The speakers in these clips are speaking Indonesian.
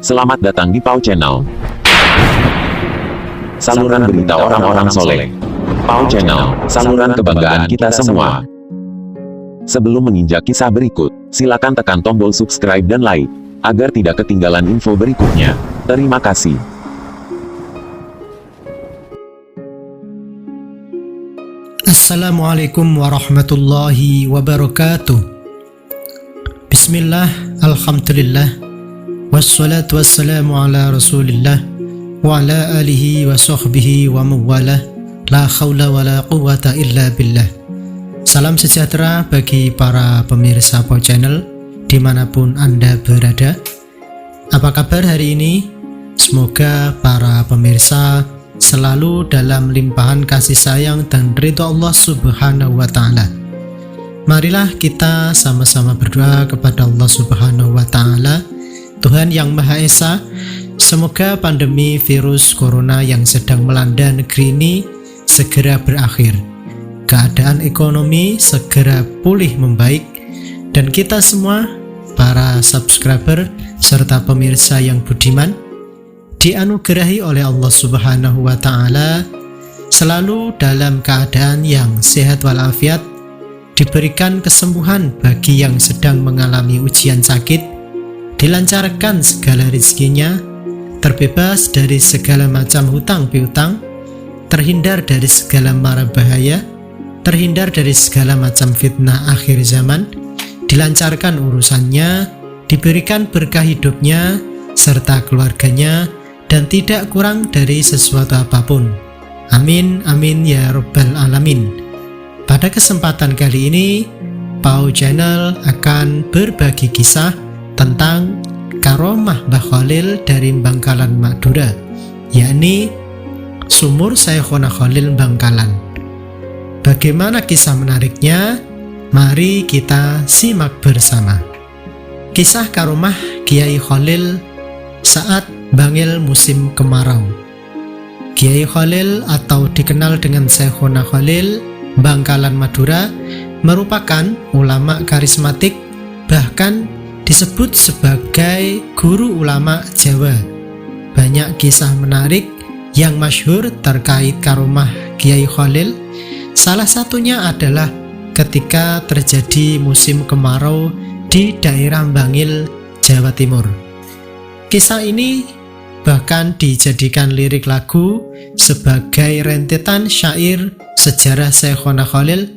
Selamat datang di Pau Channel. Saluran berita orang-orang soleh. Pau Channel, saluran kebanggaan kita semua. Sebelum menginjak kisah berikut, silakan tekan tombol subscribe dan like, agar tidak ketinggalan info berikutnya. Terima kasih. Assalamualaikum warahmatullahi wabarakatuh. Bismillah, alhamdulillah, wassalatu wassalamu ala rasulillah, wa ala alihi wa sahbihi wa mawalah, la khawla wa la quwata illa billah. Salam sejahtera bagi para pemirsa Pau Channel dimanapun Anda berada. Apa kabar hari ini? Semoga para pemirsa selalu dalam limpahan kasih sayang dan ridho Allah Subhanahu wa Ta'ala. Marilah kita sama-sama berdoa kepada Allah Subhanahu wa Ta'ala, Tuhan yang Maha Esa. Semoga pandemi virus corona yang sedang melanda negeri ini segera berakhir, keadaan ekonomi segera pulih membaik, dan kita semua, para subscriber serta pemirsa yang budiman, dianugerahi oleh Allah Subhanahu wa Ta'ala selalu dalam keadaan yang sehat walafiat, diberikan kesembuhan bagi yang sedang mengalami ujian sakit, dilancarkan segala rezekinya, terbebas dari segala macam hutang piutang, terhindar dari segala mara bahaya, terhindar dari segala macam fitnah akhir zaman, dilancarkan urusannya, diberikan berkah hidupnya serta keluarganya, dan tidak kurang dari sesuatu apapun. Amin, amin ya rabbal alamin. Pada kesempatan kali ini, Pau Channel akan berbagi kisah tentang karomah Mbah Khalil dari Bangkalan, Madura, yakni Sumur Syekhona Khalil Bangkalan. Bagaimana kisah menariknya? Mari kita simak bersama. Kisah karomah Kiai Khalil saat bangil musim kemarau. Kiai Khalil atau dikenal dengan Syekhona Khalil Bangkalan, Madura merupakan ulama karismatik, bahkan disebut sebagai guru ulama Jawa. Banyak kisah menarik yang masyhur terkait karomah Kiai Khalil. Salah satunya adalah ketika terjadi musim kemarau di daerah Bangil, Jawa Timur. Kisah ini bahkan dijadikan lirik lagu sebagai rentetan syair sejarah Syekhona Khalil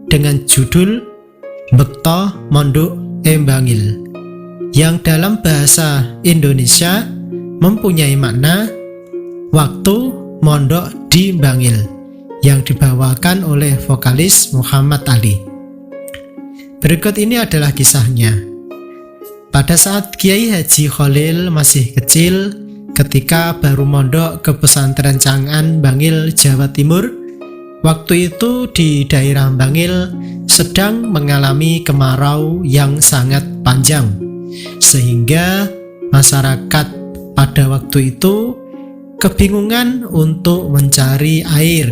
dengan judul Bekto Mondok Bangil, yang dalam bahasa Indonesia mempunyai makna waktu mondok di Bangil, yang dibawakan oleh vokalis Muhammad Ali. Berikut ini adalah kisahnya. Pada saat Kiai Haji Khalil masih kecil, ketika baru mondok ke pesantren Cangan, Bangil, Jawa Timur, waktu itu di daerah Bangil sedang mengalami kemarau yang sangat panjang, sehingga masyarakat pada waktu itu kebingungan untuk mencari air.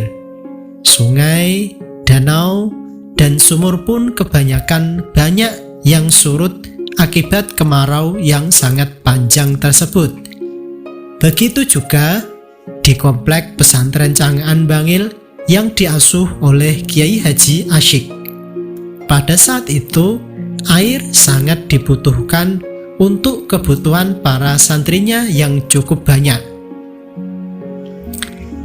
Sungai, danau, dan sumur pun kebanyakan banyak yang surut akibat kemarau yang sangat panjang tersebut. Begitu juga di komplek pesantren Cangan Bangil yang diasuh oleh Kiai Haji Asyik. Pada saat itu, air sangat dibutuhkan untuk kebutuhan para santrinya yang cukup banyak.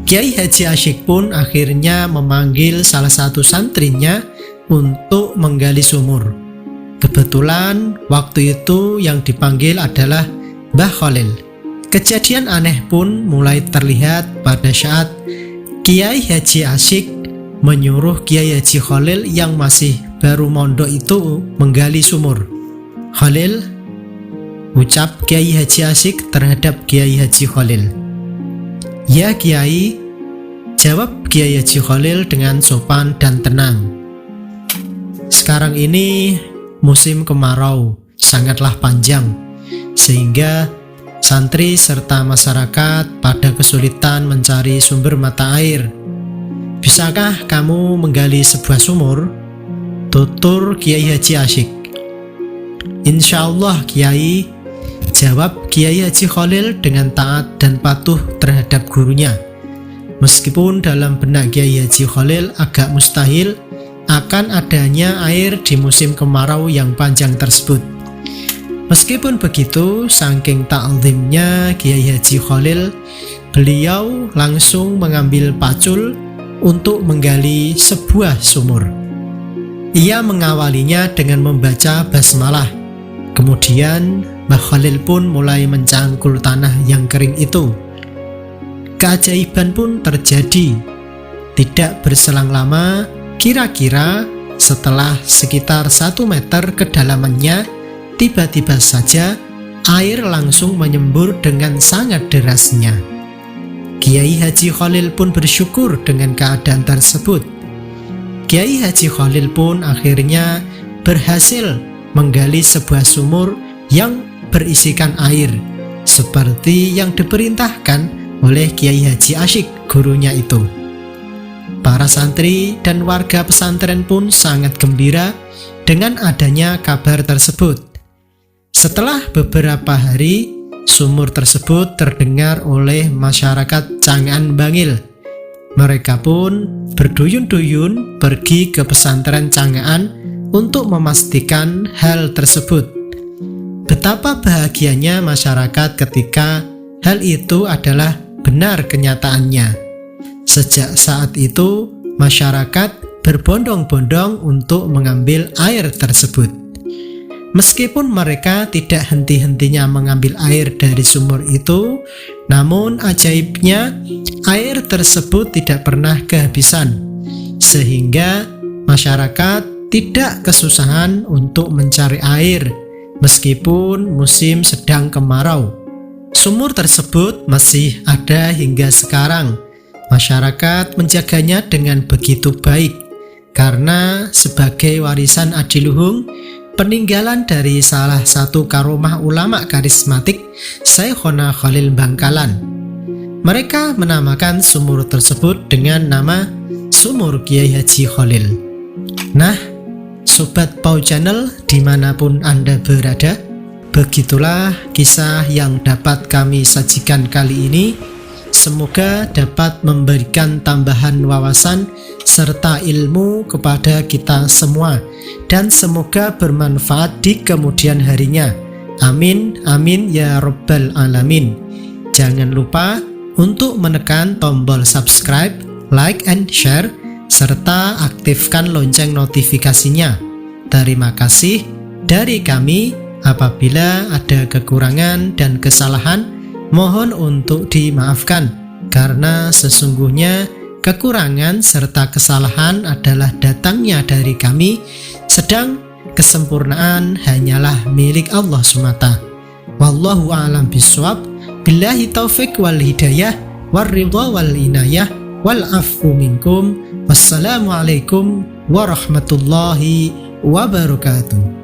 Kiai Haji Asyik pun akhirnya memanggil salah satu santrinya untuk menggali sumur. Kebetulan waktu itu yang dipanggil adalah Mbah Khalil. Kejadian aneh pun mulai terlihat pada saat Kiai Haji Asyik menyuruh Kiai Haji Khalil yang masih baru mondok itu menggali sumur. Khalil, ucap Kiai Haji Asyik terhadap Kiai Haji Khalil. Ya Kiai, jawab Kiai Haji Khalil dengan sopan dan tenang. Sekarang ini musim kemarau sangatlah panjang, sehingga santri serta masyarakat pada kesulitan mencari sumber mata air. Bisakah kamu menggali sebuah sumur? Tutur Kiai Haji Asyik. Insya Allah Kiai, Jawab Kiai Haji Khalil dengan taat dan patuh terhadap gurunya. Meskipun dalam benak Kiai Haji Khalil agak mustahil akan adanya air di musim kemarau yang panjang tersebut. Meskipun begitu, saking ta'zimnya Kiai Haji Khalil, beliau langsung mengambil pacul untuk menggali sebuah sumur. Ia mengawalinya dengan membaca basmalah. Kemudian Mbah Khalil pun mulai mencangkul tanah yang kering itu. Keajaiban pun terjadi. Tidak berselang lama, kira-kira setelah sekitar 1 meter kedalamannya, tiba-tiba saja air langsung menyembur dengan sangat derasnya. Kiai Haji Khalil pun bersyukur dengan keadaan tersebut. Kiai Haji Khalil pun akhirnya berhasil menggali sebuah sumur yang berisikan air, seperti yang diperintahkan oleh Kiai Haji Asyik, gurunya itu. Para santri dan warga pesantren pun sangat gembira dengan adanya kabar tersebut. Setelah beberapa hari, sumur tersebut terdengar oleh masyarakat Cangaan Bangil. Mereka pun berduyun-duyun pergi ke pesantren Cangaan untuk memastikan hal tersebut. Betapa bahagianya masyarakat ketika hal itu adalah benar kenyataannya. Sejak saat itu, masyarakat berbondong-bondong untuk mengambil air tersebut. Meskipun mereka tidak henti-hentinya mengambil air dari sumur itu, namun ajaibnya air tersebut tidak pernah kehabisan, sehingga masyarakat tidak kesusahan untuk mencari air meskipun musim sedang kemarau. Sumur tersebut masih ada hingga sekarang. Masyarakat menjaganya dengan begitu baik karena sebagai warisan adiluhung, peninggalan dari salah satu karomah ulama karismatik, Syekhona Khalil Bangkalan. Mereka menamakan sumur tersebut dengan nama Sumur Kiai Haji Khalil. Nah, Sobat Pau Channel dimanapun Anda berada, begitulah kisah yang dapat kami sajikan kali ini. Semoga dapat memberikan tambahan wawasan serta ilmu kepada kita semua, dan semoga bermanfaat di kemudian harinya. Amin, amin ya rabbal alamin. Jangan lupa untuk menekan tombol subscribe, like and share, serta aktifkan lonceng notifikasinya. Terima kasih dari kami. Apabila ada kekurangan dan kesalahan, mohon untuk dimaafkan, karena sesungguhnya kekurangan serta kesalahan adalah datangnya dari kami, sedang kesempurnaan hanyalah milik Allah semata. Wallahu a'lam bishawab. Billahi taufik wal hidayah, war ridha wal inayah, wal afu minkum. Wassalamualaikum warahmatullahi wabarakatuh.